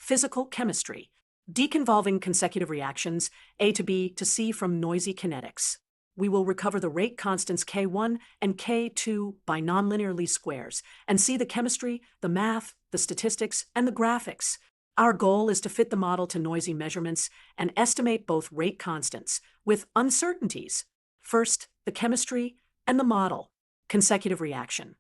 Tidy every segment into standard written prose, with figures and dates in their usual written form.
physical chemistry. Deconvolving consecutive reactions, A to B to C from noisy kinetics. We will recover the rate constants K1 and K2 by nonlinear least squares and see the chemistry, the math, the statistics, and the graphics. Our goal is to fit the model to noisy measurements and estimate both rate constants with uncertainties. First, the chemistry and the model. Consecutive reaction.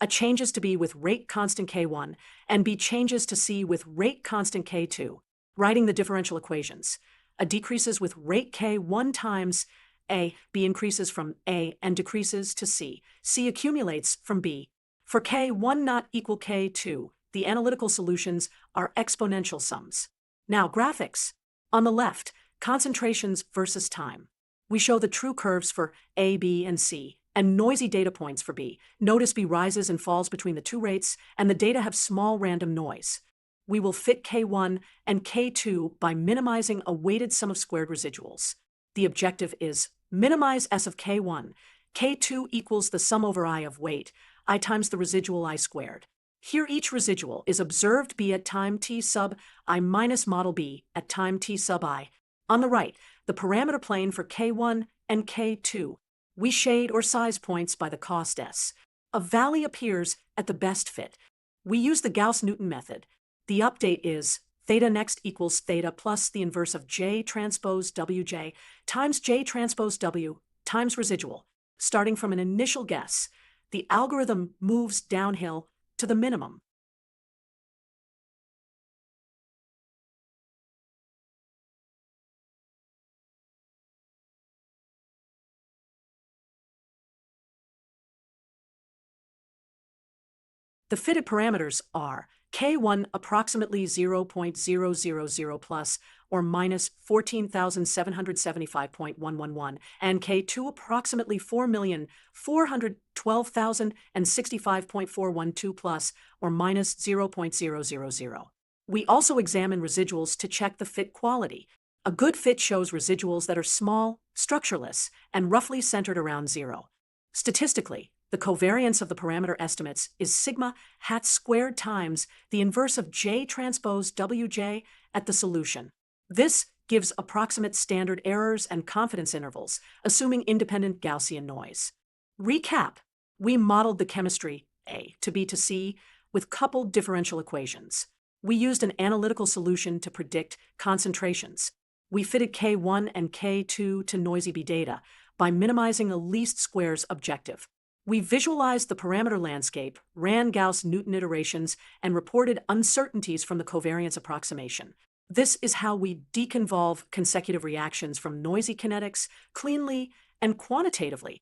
A changes to B with rate constant K1 and B changes to C with rate constant K2. Writing the differential equations. A decreases with rate K1 times A, B increases from A and decreases to C. C accumulates from B. For K1 not equal K2, the analytical solutions are exponential sums. Now graphics. On the left, concentrations versus time. We show the true curves for A, B, and C, and noisy data points for B. Notice B rises and falls between the two rates, and the data have small random noise. We will fit K1 and K2 by minimizing a weighted sum of squared residuals. The objective is minimize S of K1. K2 equals the sum over I of weight, I times the residual I squared. Here each residual is observed B at time t sub I minus model B at time t sub I. On the right, the parameter plane for K1 and K2. We shade or size points by the cost S. A valley appears at the best fit. We use the Gauss-Newton method. The update is theta next equals theta plus the inverse of J transpose Wj times J transpose W times residual. Starting from an initial guess, the algorithm moves downhill to the minimum. The fitted parameters are K1 approximately 0.000 plus or minus 14,775.111 and K2 approximately 4,412,065.412 plus or minus 0.000. We also examine residuals to check the fit quality. A good fit shows residuals that are small, structureless, and roughly centered around zero. Statistically, the covariance of the parameter estimates is sigma hat squared times the inverse of J transpose Wj at the solution. This gives approximate standard errors and confidence intervals, assuming independent Gaussian noise. Recap. We modeled the chemistry, A to B to C, with coupled differential equations. We used an analytical solution to predict concentrations. We fitted K1 and K2 to noisy B data by minimizing a least squares objective. We visualized the parameter landscape, ran Gauss-Newton iterations, and reported uncertainties from the covariance approximation. This is how we deconvolve consecutive reactions from noisy kinetics cleanly and quantitatively.